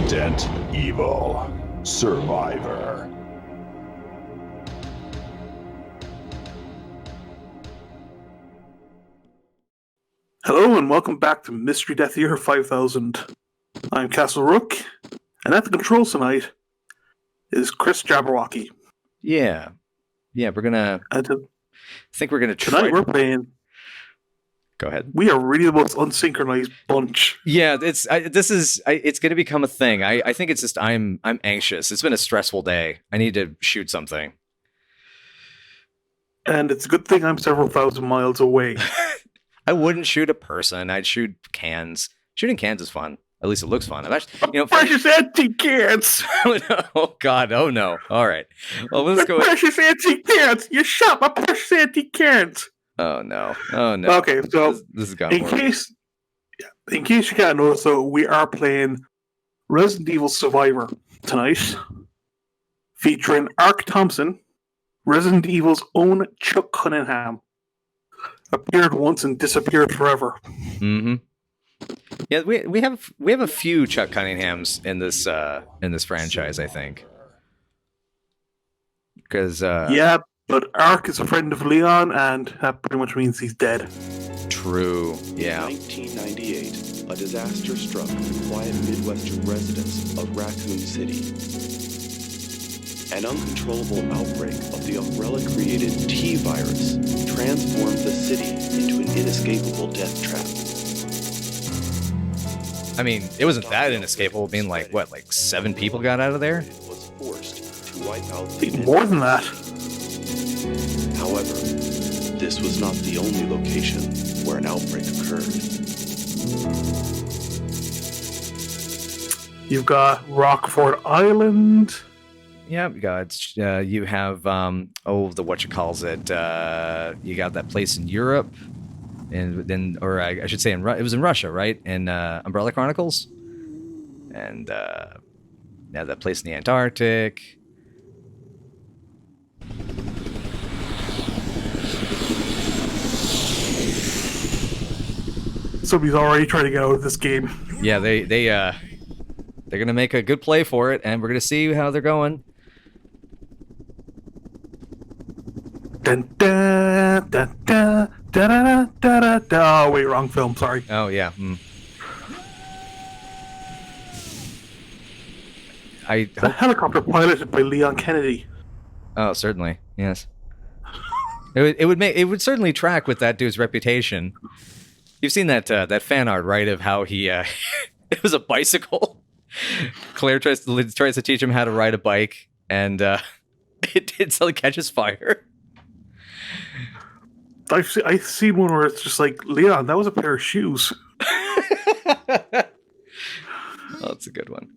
Resident Evil Survivor. Hello and welcome back to Mystery Death Year 5000. I'm Castle Rook, and at the controls tonight is Chris Jabberwocky. Yeah, we're gonna. I think we're gonna try. Tonight we're playing. Go ahead. We are really the most unsynchronized bunch. Yeah, it's gonna become a thing. I think it's just I'm anxious. It's been a stressful day. I need to shoot something. And it's a good thing I'm several thousand miles away. I wouldn't shoot a person. I'd shoot cans. Shooting cans is fun. At least it looks fun. I've actually, precious antique cans. Oh God. Oh no. All right. Well, let's go. Precious antique cans. You shot my precious antique cans. Oh no. Oh no. Okay, so this has got more. In case you can't know, so we are playing Resident Evil Survivor tonight, featuring Ark Thompson, Resident Evil's own Chuck Cunningham. Appeared once and disappeared forever. Mm-hmm. Yeah, we have a few Chuck Cunninghams in this franchise, I think. Because yeah, but Ark is a friend of Leon, and that pretty much means he's dead. True. Yeah. In 1998, a disaster struck the quiet Midwestern residents of Raccoon City. An uncontrollable outbreak of the Umbrella-created T-virus transformed the city into an inescapable death trap. I mean, it wasn't that inescapable. Being like 7 people got out of there? It was forced to wipe out more than that. However, this was not the only location where an outbreak occurred. You've got Rockford Island. Yeah, you have the you got that place in Europe, and then, or I should say, it was in Russia, right? In Umbrella Chronicles, and now that place in the Antarctic. Somebody's already trying to get out of this game. Yeah, they're gonna make a good play for it, and we're gonna see how they're going. Dun, dun, dun, dun, dun, dun, dun, dun. Oh, wait, wrong film, sorry. Oh, yeah. The helicopter piloted by Leon Kennedy. Oh, certainly, yes. It would certainly track with that dude's reputation. You've seen that fan art, right, of how he it was a bicycle. Claire tries to teach him how to ride a bike, and it suddenly catches fire. I've seen one where it's just like, Leon, that was a pair of shoes. Oh, that's a good one.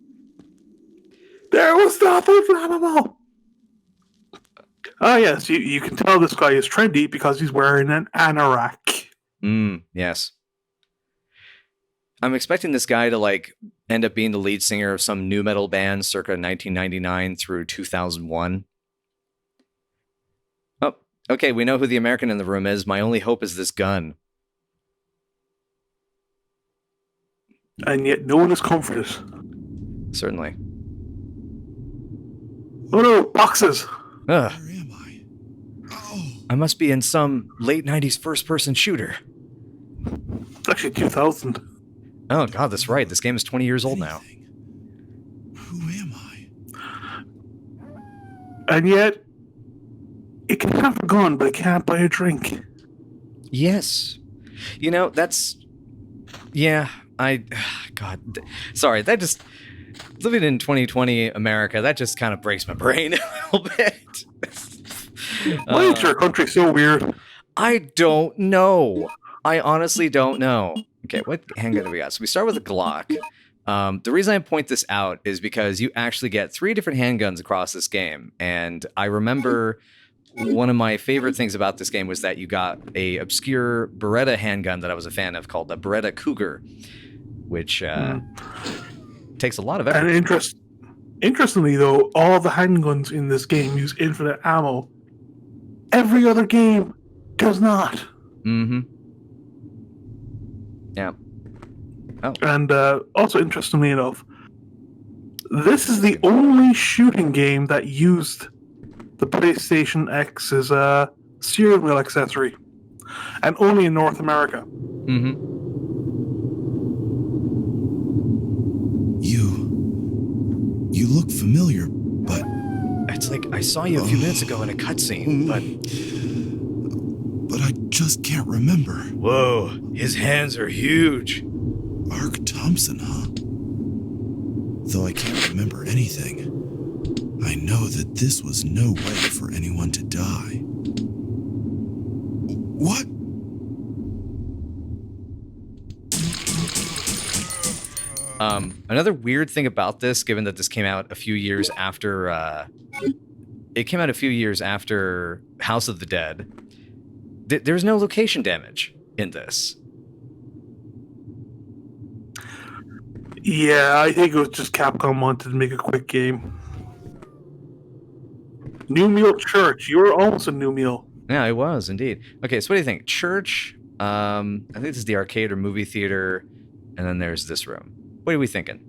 There was nothing flammable. Oh, yes, you can tell this guy is trendy because he's wearing an anorak. Yes. I'm expecting this guy to end up being the lead singer of some nu metal band circa 1999 through 2001. Oh, okay, we know who the American in the room is. My only hope is this gun. And yet no one is comforted. Certainly. Oh no, boxes! Ugh. Where am I? Oh. I must be in some late 90s first-person shooter. Actually, 2000. Oh god, that's right. This game is 20 years old now. Who am I? And yet, it can have a gun, but it can't buy a drink. Yes. You know, that's... Yeah, God. Sorry, that just... Living in 2020 America, that just kind of breaks my brain a little bit. Why is your country so weird? I don't know. I honestly don't know. Okay, what handgun do we got? So we start with a Glock. The reason I point this out is because you actually get 3 different handguns across this game. And I remember one of my favorite things about this game was that you got a obscure Beretta handgun that I was a fan of called the Beretta Cougar, which takes a lot of effort. And interestingly, though, all the handguns in this game use infinite ammo. Every other game does not. Mm-hmm. Yeah. Oh. And also, interestingly enough, This is the only shooting game that used the PlayStation X's steering wheel accessory, and only in North America. Mm-hmm. You look familiar, but It's like I saw you a few minutes ago in a cutscene, I just can't remember. Whoa, his hands are huge. Ark Thompson, huh? Though I can't remember anything, I know that this was no way for anyone to die. What? Another weird thing about this, given that this came out a few years after, House of the Dead, there's no location damage in this. Yeah, I think it was just Capcom wanted to make a quick game. New Meal Church. You were almost a New Meal. Yeah, it was indeed. Okay, so what do you think? Church, I think this is the arcade or movie theater, and then there's this room. What are we thinking?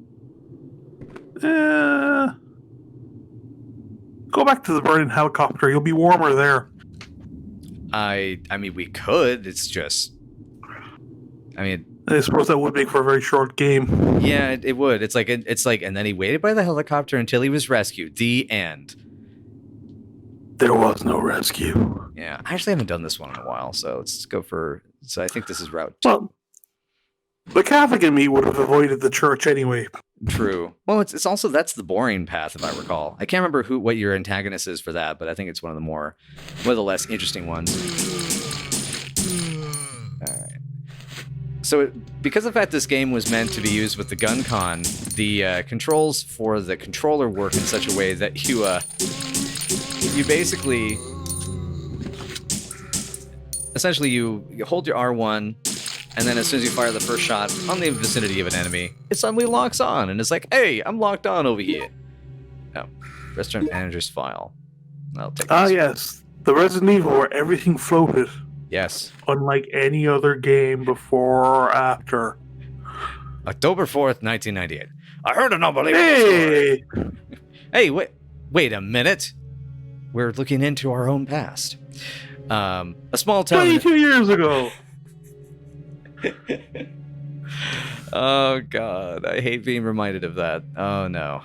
Go back to the burning helicopter. You'll be warmer there. I mean, we could. It's just, I mean, I suppose that would make for a very short game. yeah, it would. It's like, and then he waited by the helicopter until he was rescued. The end. There was no rescue. Yeah, I actually haven't done this one in a while, so let's go for. So I think this is route 2. Well, the Catholic in me would have avoided the church anyway. True. Well, it's also that's the boring path, if I recall. I can't remember what your antagonist is for that, but I think it's one of the less interesting ones. All right. So, because of the fact this game was meant to be used with the gun con, the controls for the controller work in such a way that you basically, essentially, you hold your R1. And then as soon as you fire the first shot on the vicinity of an enemy, it suddenly locks on. And it's like, hey, I'm locked on over here. Oh, restaurant manager's file. I'll take this. Yes. The Resident Evil where everything floated. Yes. Unlike any other game before or after. October 4th, 1998. I heard an unbelievable Hey! story. Hey, wait a minute. We're looking into our own past. A small town... 22 years ago! Oh god, I hate being reminded of that. Oh no.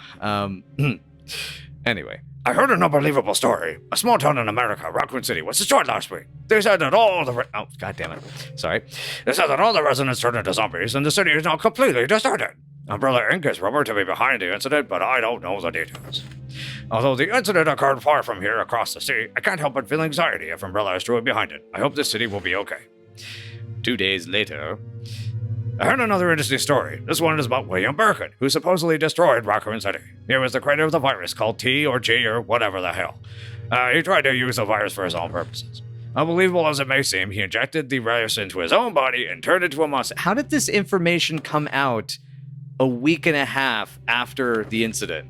Anyway, I heard an unbelievable story. A small town in America, Raccoon City, was destroyed last week. They said that all the oh god damn it. Sorry. They said that all the residents turned into zombies and the city is now completely deserted. Umbrella Inc. is rumored to be behind the incident, but I don't know the details. Although the incident occurred far from here across the sea, I can't help but feel anxiety if Umbrella is truly behind it. I hope this city will be okay. 2 days later, I heard another interesting story. This one is about William Birkin, who supposedly destroyed Raccoon City. He was the creator of the virus called T or G or whatever the hell. He tried to use the virus for his own purposes. Unbelievable as it may seem, he injected the virus into his own body and turned it into a monster. How did this information come out a week and a half after the incident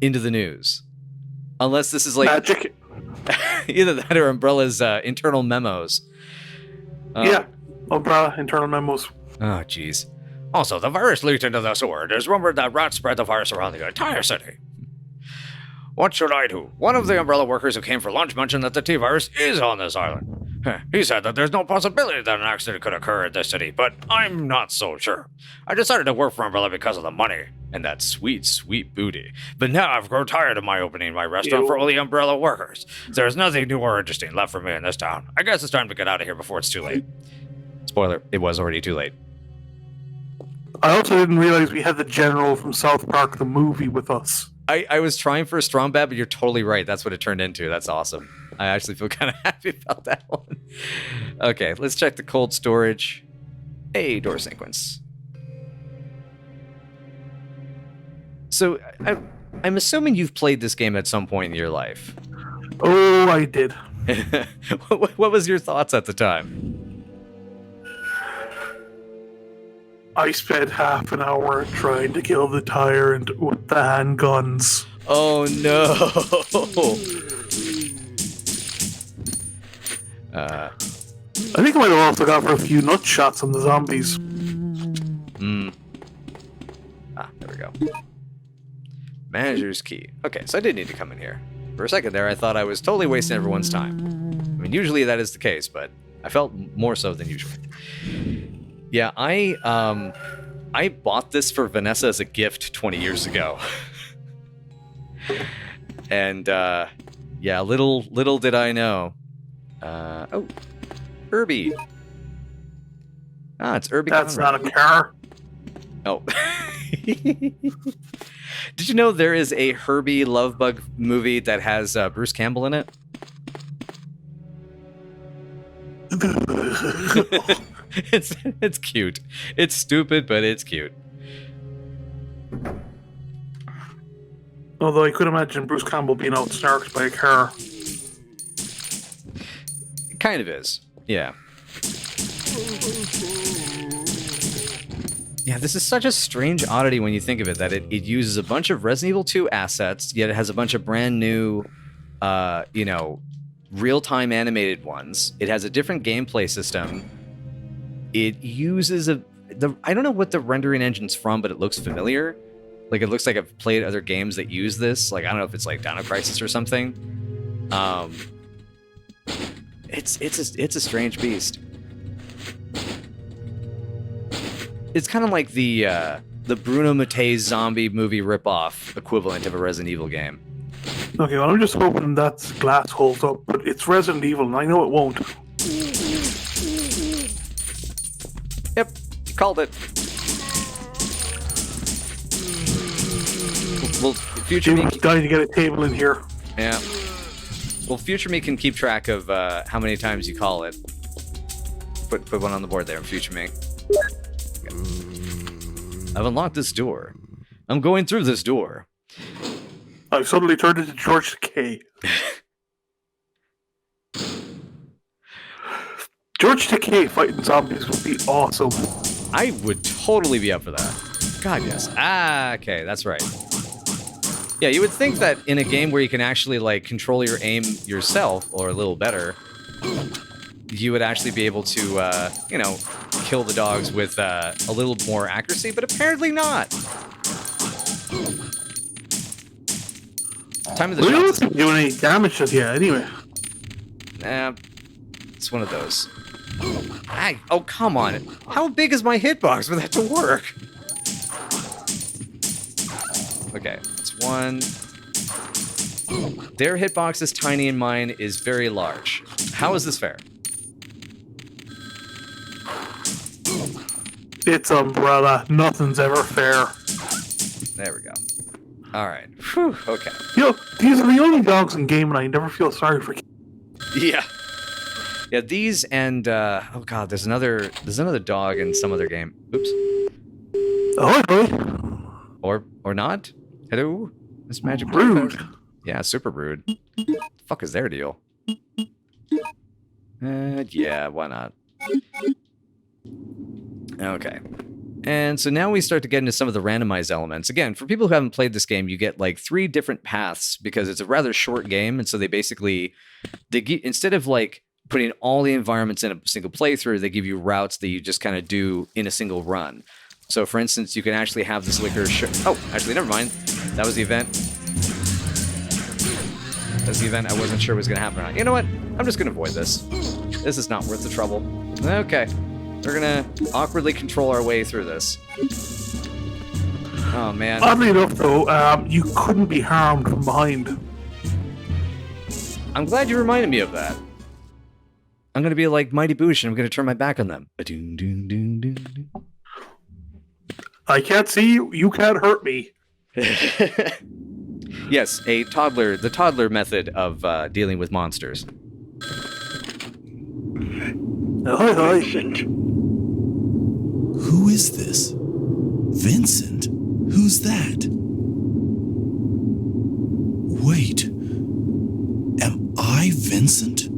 into the news? Unless this is like Magic. either that or Umbrella's internal memos. Yeah. Umbrella, internal memos. Oh, jeez. Also, the virus leaked into the sewer. It is rumored that rats spread the virus around the entire city. What should I do? One of the Umbrella workers who came for lunch mentioned that the T-virus is on this island. He said that there's no possibility that an accident could occur in this city, but I'm not so sure. I decided to work for Umbrella because of the money and that sweet, sweet booty. But now I've grown tired of opening my restaurant for only Umbrella workers. There's nothing new or interesting left for me in this town. I guess it's time to get out of here before it's too late. Spoiler, it was already too late. I also didn't realize we had the general from South Park, the movie, with us. I was trying for a strong bad, but you're totally right. That's what it turned into. That's awesome. I actually feel kind of happy about that one. Okay, let's check the cold storage. Hey, door sequence. So, I'm assuming you've played this game at some point in your life. Oh, I did. What was your thoughts at the time? I spent half an hour trying to kill the tyrant with the handguns. Oh no! I think I might have also got for a few nut shots on the zombies. Ah, there we go. Manager's key. Okay, so I did need to come in here. For a second there, I thought I was totally wasting everyone's time. I mean, usually that is the case, but I felt more so than usual. Yeah, I bought this for Vanessa as a gift 20 years ago. And, yeah, little did I know. Oh, Herbie. Ah, it's Herbie That's Conrad. not a car. Oh. Did you know there is a Herbie Lovebug movie that has Bruce Campbell in it? It's cute. It's stupid, but it's cute. Although I could imagine Bruce Campbell being outsnarked by a car. It kind of is. Yeah. Yeah, this is such a strange oddity when you think of it, that it uses a bunch of Resident Evil 2 assets, yet it has a bunch of brand new, real-time animated ones. It has a different gameplay system. It uses I don't know what the rendering engine's from, but it looks familiar. Like, it looks like I've played other games that use this. Like, I don't know if it's like Dino Crisis or something. It's a strange beast. It's kind of like the Bruno Mattei zombie movie ripoff equivalent of a Resident Evil game. Okay, well, I'm just hoping that glass holds up, but it's Resident Evil, and I know it won't. Yep, called it. Well, future me. Jim's dying to get a table in here. Yeah. Well, future me can keep track of how many times you call it. Put one on the board there, future me. I've unlocked this door. I'm going through this door. I've suddenly turned into George Takei. George Takei fighting zombies would be awesome. I would totally be up for that. God, yes. Ah, okay, that's right. Yeah, you would think that in a game where you can actually, like, control your aim yourself, or a little better, you would actually be able to, kill the dogs with a little more accuracy, but apparently not. Time of the We don't shots. think doing any damage to you anyway. Nah, it's one of those. Oh, come on. How big is my hitbox for that to work? Okay, it's one. Their hitbox is tiny and mine is very large. How is this fair? It's Umbrella. Nothing's ever fair. There we go. All right. Whew, okay. You know, these are the only dogs in game, and I never feel sorry for. Yeah. Yeah, these and oh god, there's another dog in some other game. Oops. Oh, boy. Or not? Hello? This magic Rude. Yeah, super rude. Fuck is their deal? Yeah, why not? Okay. And so now we start to get into some of the randomized elements. Again, for people who haven't played this game, you get like 3 different paths because it's a rather short game, and so they instead of like putting all the environments in a single playthrough, they give you routes that you just kind of do in a single run. So, for instance, you can actually have this liquor. Oh, actually, never mind. That was the event. That was the event I wasn't sure was going to happen or not. You know what? I'm just going to avoid this. This is not worth the trouble. Okay. We're going to awkwardly control our way through this. Oh, man. Oddly enough, though, you couldn't be harmed from behind. I'm glad you reminded me of that. I'm going to be like Mighty Boosh, and I'm going to turn my back on them. I can't see you. You can't hurt me. Yes, the toddler method of dealing with monsters. Hi, hi. Who is this? Vincent? Who's that? Wait. Am I Vincent?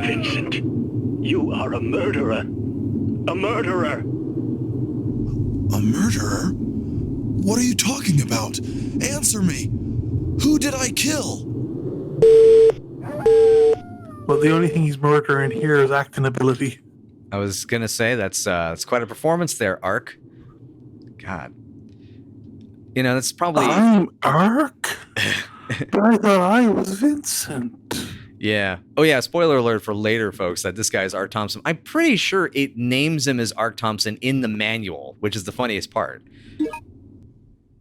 Vincent, you are a murderer. A murderer. A murderer? What are you talking about? Answer me! Who did I kill? Well, the only thing he's murdering here is acting ability. I was gonna say that's quite a performance there, Ark. God. You know, that's probably I'm Ark, but I thought I was Vincent. yeah. Oh yeah, spoiler alert for later, folks, that this guy is Ark Thompson. I'm pretty sure it names him as Ark Thompson in the manual, which is the funniest part.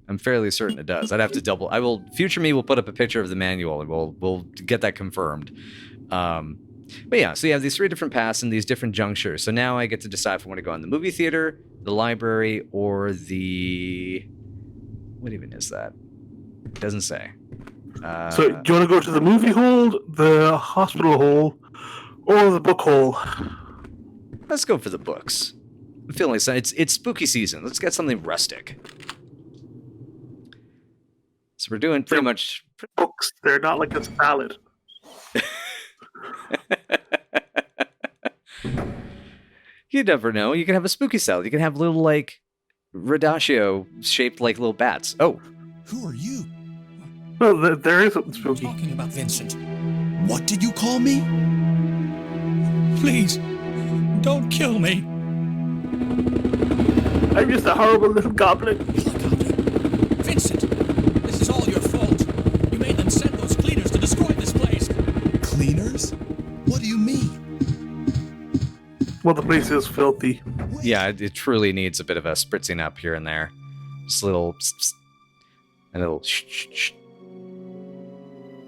I'm fairly certain it does. I'd have to double. Future me will put up a picture of the manual and we'll get that confirmed. But yeah, so you have these 3 different paths and these different junctures. So now I get to decide if I want to go in the movie theater, the library, or the... What even is that? It doesn't say. So, do you want to go to the movie hole, the hospital hole, or the book hole? Let's go for the books. I'm feeling like it's spooky season. Let's get something rustic. So we're doing pretty much... Books, they're not like a salad. You never know. You can have a spooky salad. You can have little, like, radicchio shaped like little bats. Oh. Who are you? Well, there is something spooky. Talking about Vincent. What did you call me? Please, don't kill me. I'm just a horrible little goblin. Vincent, this is all your fault. You made them send those cleaners to destroy this place. Cleaners? What do you mean? Well, the place is filthy. Yeah, it truly needs a bit of a spritzing up here and there. Just a little... A little... Shh.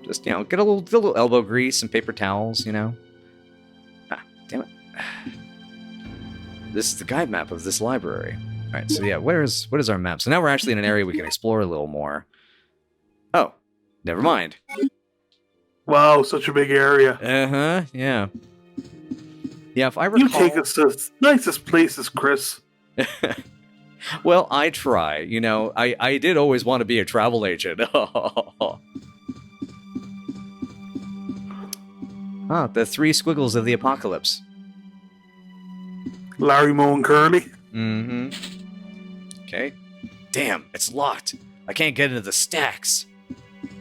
Just, you know, get a little elbow grease and paper towels, you know. Ah, damn it. This is the guide map of this library. All right, so yeah, what is our map? So now we're actually in an area we can explore a little more. Oh, never mind. Wow, such a big area. Uh-huh, yeah. Yeah, if I recall... You take us to the nicest places, Chris. Well, I try. You know, I did always want to be a travel agent. Ah, the 3 squiggles of the apocalypse. Larry, Moe, and Curly. Mm-hmm. Okay. Damn, it's locked. I can't get into the stacks.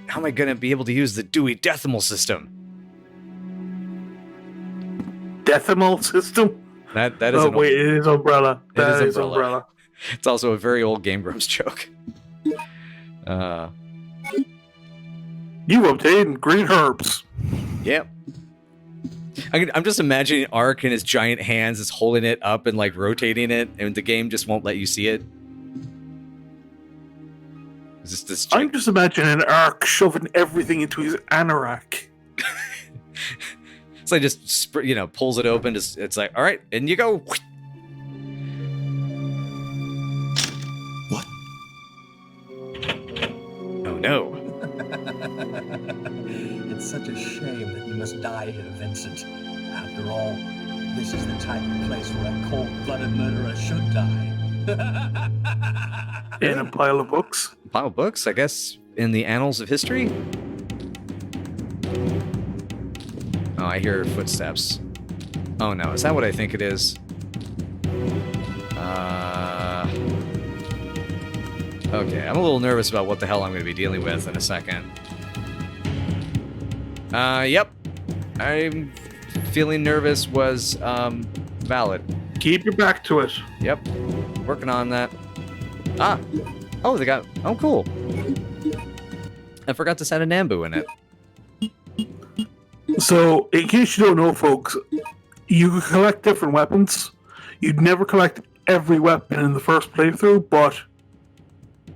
How am I going to be able to use the Dewey Decimal System? Decimal system? That is Oh, wait, it is Umbrella. That is Umbrella. It's also a very old Game Grumps joke. You obtained green herbs. Yep. I'm just imagining Ark in his giant hands is holding it up and like rotating it, and the game just won't let you see it. Is this I'm just imagining Ark shoving everything into his anorak. It's like just, you know, pulls it open. It's like, all right, in you go. What? Oh no. It's such a shame that you must die here, Vincent. After all, this is the type of place where a cold-blooded murderer should die. In a pile of books. Pile of books, I guess, in the annals of history. Oh, I hear footsteps. Oh no, is that what I think it is? Okay, I'm a little nervous about what the hell I'm going to be dealing with in a second. Yep. I'm feeling nervous was, valid. Keep your back to it. Yep. Working on that. Ah! Oh, they got... Oh, cool. I forgot this had a Nambu in it. So, in case you don't know, folks, you collect different weapons. You'd never collect every weapon in the first playthrough, but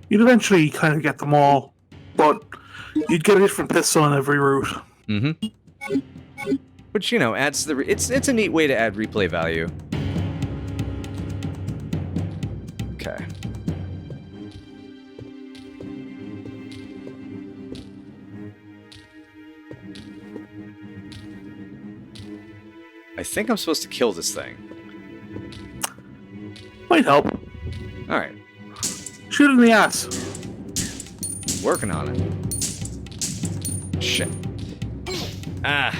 you'd eventually kind of get them all. But you'd get a different pistol on every route. Mm-hmm. Which, you know, adds to the... It's a neat way to add replay value. Okay. I think I'm supposed to kill this thing. Might help. Alright. Shoot it in the ass. Working on it. Shit. Ah.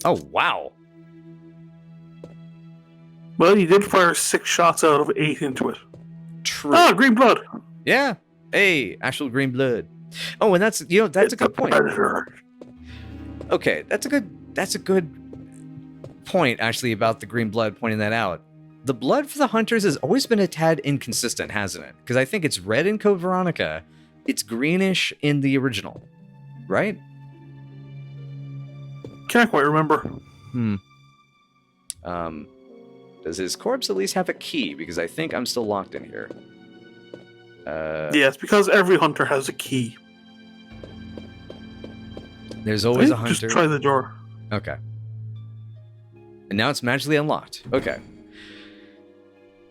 Oh, wow. Well, you did fire 6 shots out of 8 into it. True. Ah, green blood. Yeah. Hey, actual green blood. Oh, and that's, you know, that's a good point. Predator. Okay, that's a good point, actually, about the green blood, pointing that out. the blood for the hunters has always been a tad inconsistent, hasn't it? Because I think it's red in Code Veronica, it's greenish in the original, right? Can't quite remember. Does his corpse at least have a key? Because I think I'm still locked in here. Yeah, it's because every hunter has a key. There's always a Just hunter. try the door. Okay. And now it's magically unlocked. Okay.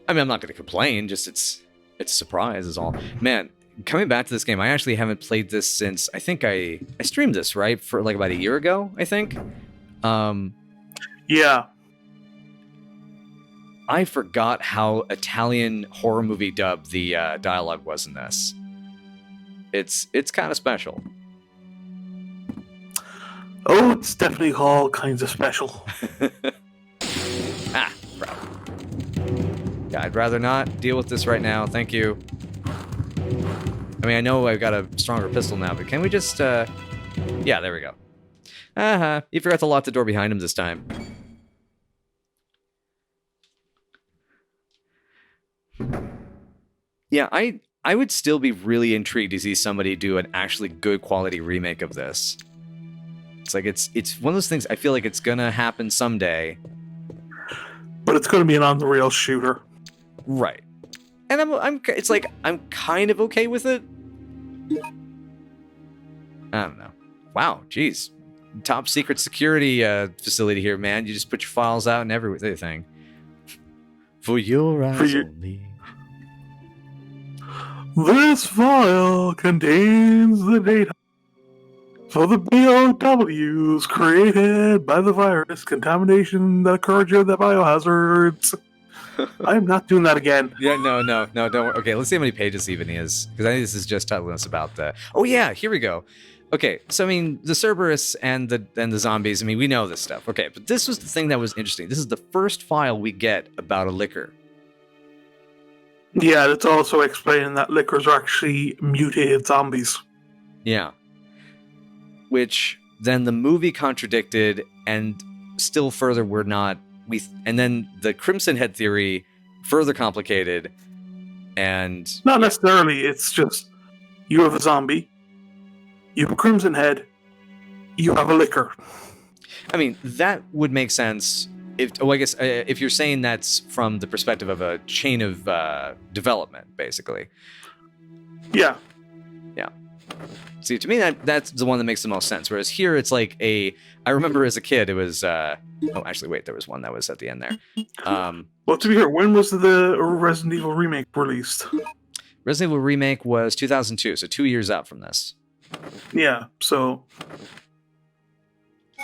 I mean, I'm not going to complain. Just it's a surprise is all. Man, coming back to this game, I actually haven't played this since I think I streamed this, right? For like about a year ago, I think. Yeah. I forgot how Italian horror movie dubbed the dialogue was in this. It's kind of special. Oh, it's definitely all kinds of special. Crap. Yeah, I'd rather not deal with this right now. Thank you. I mean, I know I've got a stronger pistol now, but can we just, Yeah, there we go. He forgot to lock the door behind him this time. Yeah, I would still be really intrigued to see somebody do an actually good quality remake of this. It's like it's one of those things I feel like it's gonna happen someday. But it's going to be an on-the-rail shooter. Right. And I'm kind of okay with it. I don't know. Wow, geez. Top secret security facility here, man. You just put your files out and everything. For your eyes only. This file contains the data for the BOWs created by the virus contamination that occurred during the biohazards. I'm not doing that again. Yeah, no, don't worry. Okay, let's see how many pages even is. Because I think this is just telling us about the... Oh yeah, here we go. Okay, so I mean, the Cerberus and the zombies, I mean, we know this stuff. Okay, but this was the thing that was interesting. This is the first file we get about a liquor. Yeah, it's also explaining that liquors are actually mutated zombies. Yeah. Which then the movie contradicted, and still further we're not... And then the Crimson Head theory further complicated, and... Not necessarily, it's just, you have a zombie, you have a Crimson Head, you have a liquor. I mean, that would make sense if you're saying that's from the perspective of a chain of development, basically. Yeah. Yeah. See, to me, that's the one that makes the most sense. Whereas here, it's like I remember as a kid, it was... oh, actually, wait, there was one that was at the end there. Well, to be fair, when was the Resident Evil remake released? Resident Evil remake was 2002, so 2 years out from this. Yeah, so...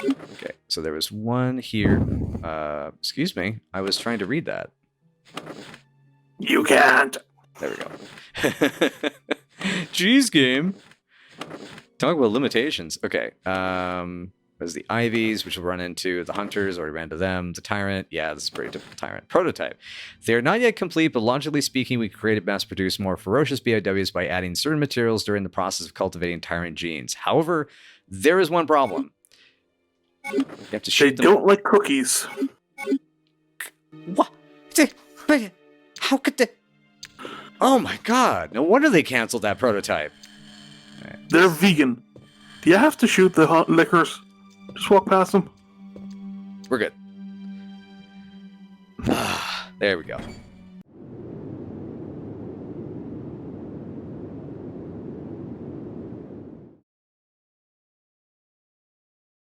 Okay, so there was one here. Excuse me, I was trying to read that. You can't! There we go. Jeez, game. Talk about limitations. Okay. There's the Ivies, which we'll run into. The Hunters, already ran to them. The Tyrant. Yeah, this is a pretty typical Tyrant. Prototype. They are not yet complete, but logically speaking, we created mass-produce more ferocious BOWs by adding certain materials during the process of cultivating Tyrant genes. However, there is one problem. You have to shoot them. They don't like cookies. What? But how could they... Oh my god. No wonder they canceled that prototype. They're vegan. Do you have to shoot the liquors? Just walk past them. We're good. There we go.